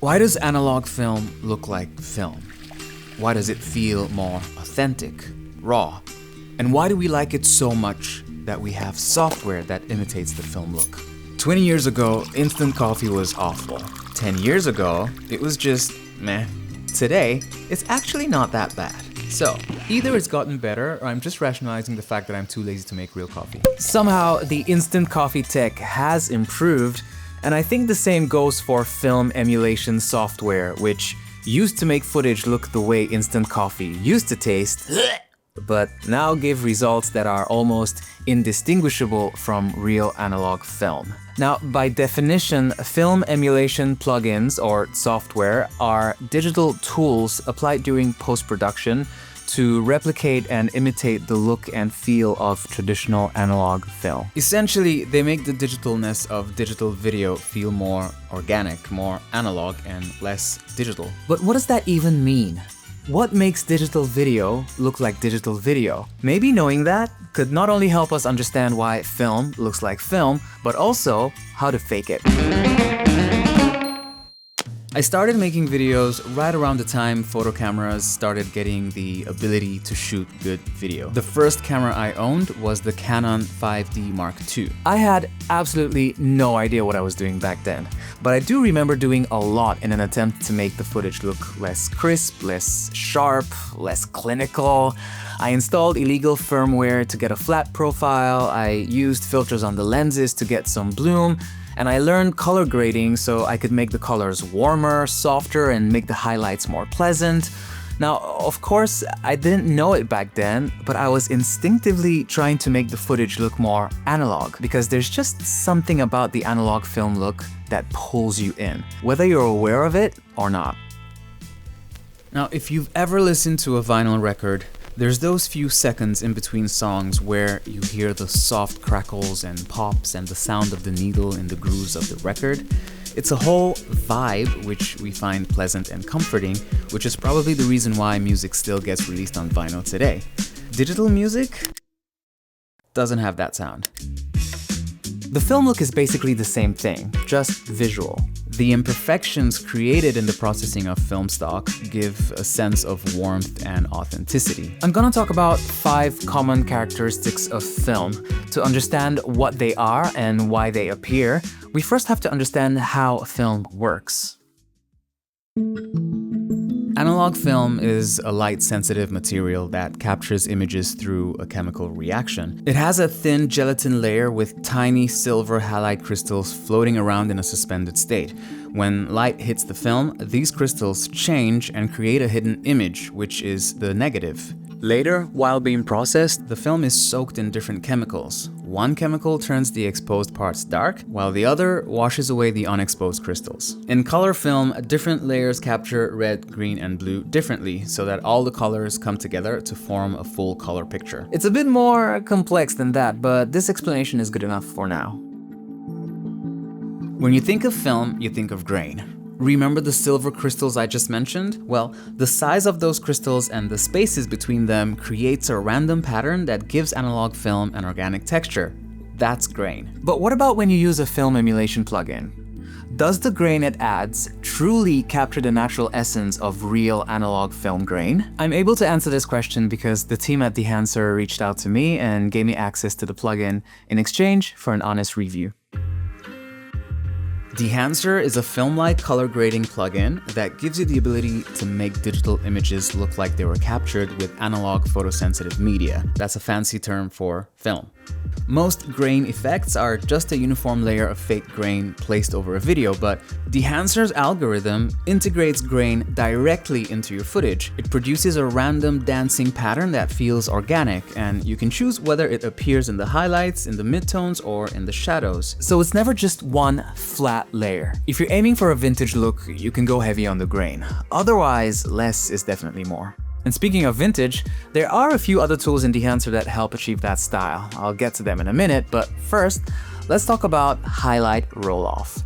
Why does analog film look like film? Why does it feel more authentic, raw? And why do we like it so much that we have software that imitates the film look? 20 years ago, instant coffee was awful. 10 years ago, it was just meh. Today, it's actually not that bad. So, either it's gotten better or I'm just rationalizing the fact that I'm too lazy to make real coffee. Somehow, the instant coffee tech has improved, and I think the same goes for film emulation software, which used to make footage look the way instant coffee used to taste, but now give results that are almost indistinguishable from real analog film. Now, by definition, film emulation plugins or software are digital tools applied during post-production to replicate and imitate the look and feel of traditional analog film. Essentially, they make the digitalness of digital video feel more organic, more analog, and less digital. But what does that even mean? What makes digital video look like digital video? Maybe knowing that could not only help us understand why film looks like film, but also how to fake it. I started making videos right around the time photo cameras started getting the ability to shoot good video. The first camera I owned was the Canon 5D Mark II. I had absolutely no idea what I was doing back then, but I do remember doing a lot in an attempt to make the footage look less crisp, less sharp, less clinical. I installed illegal firmware to get a flat profile, I used filters on the lenses to get some bloom, and I learned color grading so I could make the colors warmer, softer, and make the highlights more pleasant. Now, of course, I didn't know it back then, but I was instinctively trying to make the footage look more analog, because there's just something about the analog film look that pulls you in, whether you're aware of it or not. Now, if you've ever listened to a vinyl record, there's those few seconds in between songs where you hear the soft crackles and pops and the sound of the needle in the grooves of the record. It's a whole vibe which we find pleasant and comforting, which is probably the reason why music still gets released on vinyl today. Digital music doesn't have that sound. The film look is basically the same thing, just visual. The imperfections created in the processing of film stock give a sense of warmth and authenticity. I'm gonna talk about 5 common characteristics of film. To understand what they are and why they appear, we first have to understand how film works. Analog film is a light-sensitive material that captures images through a chemical reaction. It has a thin gelatin layer with tiny silver halide crystals floating around in a suspended state. When light hits the film, these crystals change and create a hidden image, which is the negative. Later, while being processed, the film is soaked in different chemicals. One chemical turns the exposed parts dark, while the other washes away the unexposed crystals. In color film, different layers capture red, green, and blue differently, so that all the colors come together to form a full color picture. It's a bit more complex than that, but this explanation is good enough for now. When you think of film, you think of grain. Remember the silver crystals I just mentioned? Well, the size of those crystals and the spaces between them creates a random pattern that gives analog film an organic texture. That's grain. But what about when you use a film emulation plugin? Does the grain it adds truly capture the natural essence of real analog film grain? I'm able to answer this question because the team at Dehancer reached out to me and gave me access to the plugin in exchange for an honest review. Dehancer is a film-like color grading plugin that gives you the ability to make digital images look like they were captured with analog photosensitive media. That's a fancy term for film. Most grain effects are just a uniform layer of fake grain placed over a video, but Dehancer's algorithm integrates grain directly into your footage. It produces a random dancing pattern that feels organic, and you can choose whether it appears in the highlights, in the midtones, or in the shadows. So it's never just one flat layer. If you're aiming for a vintage look, you can go heavy on the grain. Otherwise, less is definitely more. And speaking of vintage, there are a few other tools in Dehancer that help achieve that style. I'll get to them in a minute, but first, let's talk about highlight roll-off.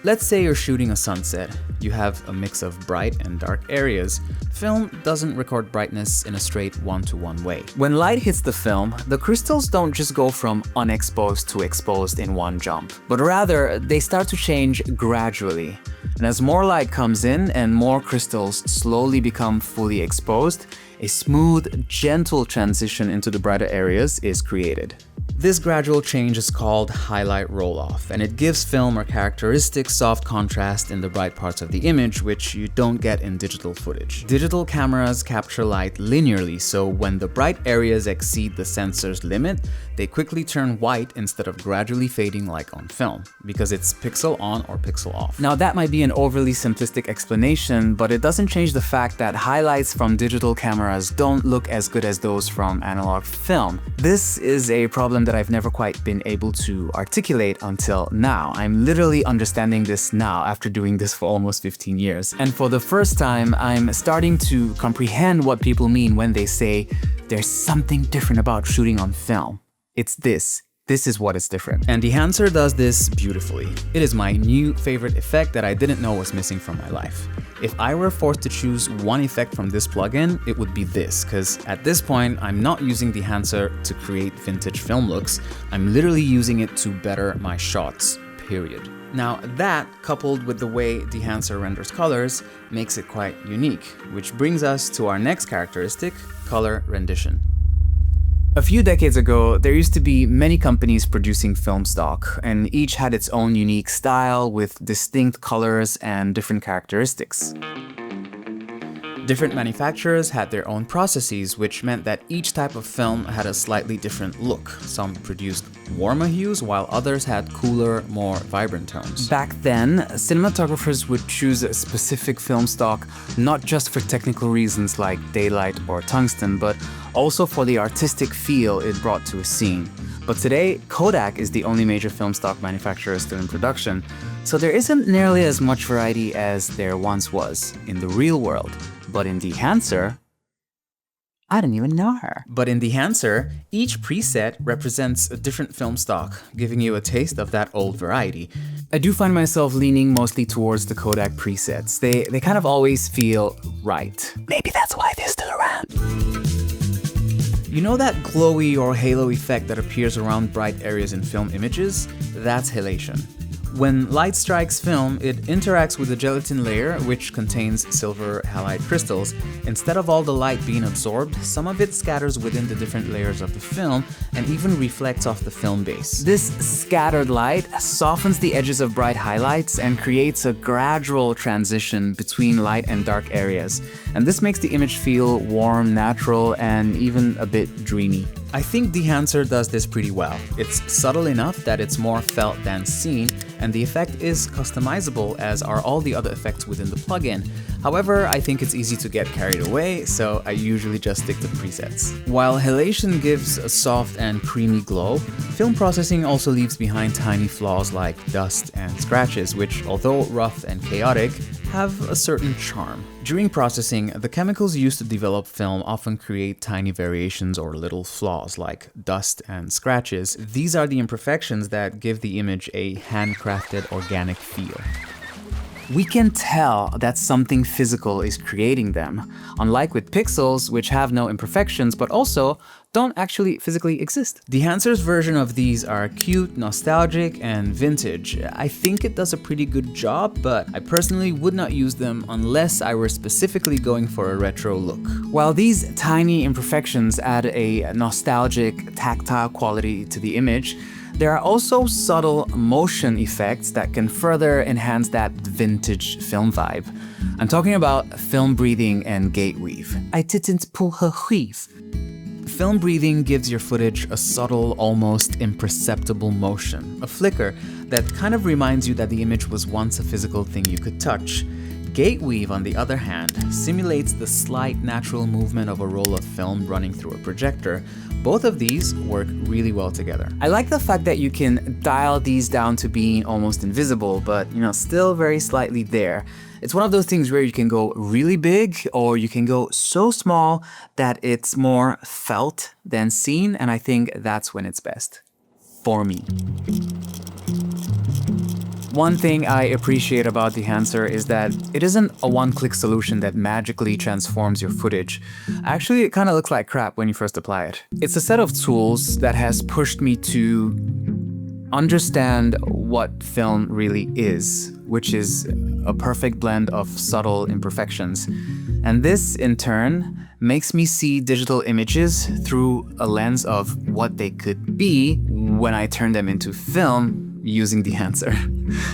Let's say you're shooting a sunset. You have a mix of bright and dark areas. Film doesn't record brightness in a straight one-to-one way. When light hits the film, the crystals don't just go from unexposed to exposed in one jump, but rather they start to change gradually. And as more light comes in and more crystals slowly become fully exposed, a smooth, gentle transition into the brighter areas is created. This gradual change is called highlight roll-off, and it gives film a characteristic soft contrast in the bright parts of the image, which you don't get in digital footage. Digital cameras capture light linearly, so when the bright areas exceed the sensor's limit, they quickly turn white instead of gradually fading like on film, because it's pixel on or pixel off. Now that might be an overly simplistic explanation, but it doesn't change the fact that highlights from digital cameras don't look as good as those from analog film. This is a problem that I've never quite been able to articulate until now. I'm literally understanding this now after doing this for almost 15 years. And for the first time, I'm starting to comprehend what people mean when they say there's something different about shooting on film. It's this. This is what is different. And Dehancer does this beautifully. It is my new favorite effect that I didn't know was missing from my life. If I were forced to choose one effect from this plugin, it would be this, because at this point, I'm not using Dehancer to create vintage film looks. I'm literally using it to better my shots, period. Now that, coupled with the way Dehancer renders colors, makes it quite unique, which brings us to our next characteristic, color rendition. A few decades ago, there used to be many companies producing film stock, and each had its own unique style with distinct colors and different characteristics. Different manufacturers had their own processes, which meant that each type of film had a slightly different look. Some produced warmer hues, while others had cooler, more vibrant tones. Back then, cinematographers would choose a specific film stock not just for technical reasons like daylight or tungsten, but also for the artistic feel it brought to a scene. But today, Kodak is the only major film stock manufacturer still in production, so there isn't nearly as much variety as there once was in the real world. But in Dehancer, I didn't even know her. But in Dehancer, each preset represents a different film stock, giving you a taste of that old variety. I do find myself leaning mostly towards the Kodak presets. They kind of always feel right. Maybe that's why they're still around. You know that glowy or halo effect that appears around bright areas in film images? That's halation. When light strikes film, it interacts with the gelatin layer, which contains silver halide crystals. Instead of all the light being absorbed, some of it scatters within the different layers of the film and even reflects off the film base. This scattered light softens the edges of bright highlights and creates a gradual transition between light and dark areas. And this makes the image feel warm, natural, and even a bit dreamy. I think Dehancer does this pretty well. It's subtle enough that it's more felt than seen, and the effect is customizable, as are all the other effects within the plugin. However, I think it's easy to get carried away, so I usually just stick to presets. While halation gives a soft and creamy glow, film processing also leaves behind tiny flaws like dust and scratches, which, although rough and chaotic, have a certain charm. During processing, the chemicals used to develop film often create tiny variations or little flaws like dust and scratches. These are the imperfections that give the image a handcrafted, organic feel. We can tell that something physical is creating them, unlike with pixels, which have no imperfections but also don't actually physically exist. Dehancer's version of these are cute, nostalgic, and vintage. I think it does a pretty good job, but I personally would not use them unless I were specifically going for a retro look. While these tiny imperfections add a nostalgic, tactile quality to the image, there are also subtle motion effects that can further enhance that vintage film vibe. I'm talking about film breathing and gate weave. I didn't pull her weave. Film breathing gives your footage a subtle, almost imperceptible motion, a flicker that kind of reminds you that the image was once a physical thing you could touch. Gate weave, on the other hand, simulates the slight natural movement of a roll of film running through a projector. Both of these work really well together. I like the fact that you can dial these down to being almost invisible, but still very slightly there. It's one of those things where you can go really big or you can go so small that it's more felt than seen, and I think that's when it's best. For me. One thing I appreciate about Dehancer is that it isn't a one-click solution that magically transforms your footage. Actually, it kind of looks like crap when you first apply it. It's a set of tools that has pushed me to understand what film really is, which is a perfect blend of subtle imperfections. And this, in turn, makes me see digital images through a lens of what they could be when I turn them into film using Dehancer.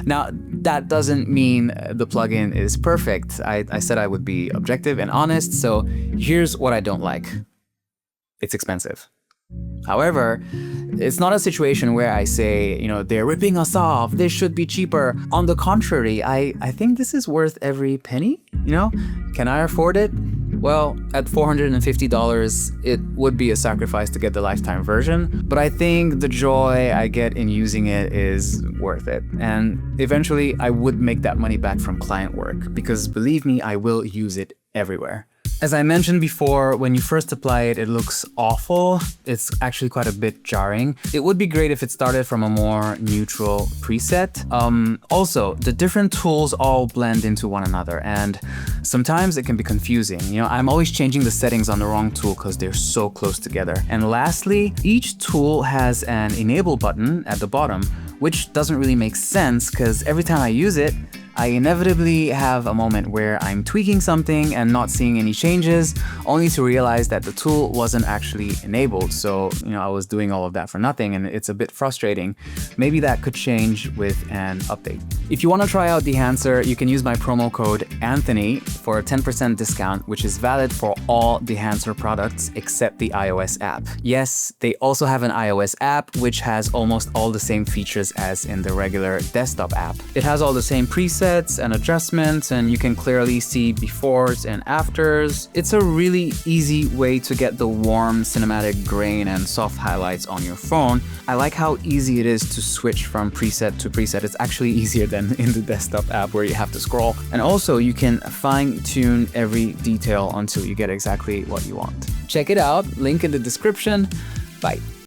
Now, that doesn't mean the plugin is perfect. I said I would be objective and honest, so here's what I don't like. It's expensive. However, it's not a situation where I say, they're ripping us off, this should be cheaper. On the contrary, I think this is worth every penny, Can I afford it? Well, at $450, it would be a sacrifice to get the lifetime version, but I think the joy I get in using it is worth it. And eventually, I would make that money back from client work, because believe me, I will use it everywhere. As I mentioned before, when you first apply it, it looks awful. It's actually quite a bit jarring. It would be great if it started from a more neutral preset. Also, the different tools all blend into one another, and sometimes it can be confusing. I'm always changing the settings on the wrong tool because they're so close together. And lastly, each tool has an enable button at the bottom, which doesn't really make sense because every time I use it, I inevitably have a moment where I'm tweaking something and not seeing any changes, only to realize that the tool wasn't actually enabled. So, I was doing all of that for nothing, and it's a bit frustrating. Maybe that could change with an update. If you want to try out Dehancer, you can use my promo code Anthony for a 10% discount, which is valid for all Dehancer products except the iOS app. Yes, they also have an iOS app, which has almost all the same features as in the regular desktop app. It has all the same presets and adjustments, and you can clearly see befores and afters. It's a really easy way to get the warm cinematic grain and soft highlights on your phone. I like how easy it is to switch from preset to preset. It's actually easier than in the desktop app where you have to scroll. And also you can fine-tune every detail until you get exactly what you want. Check it out, link in the description. Bye.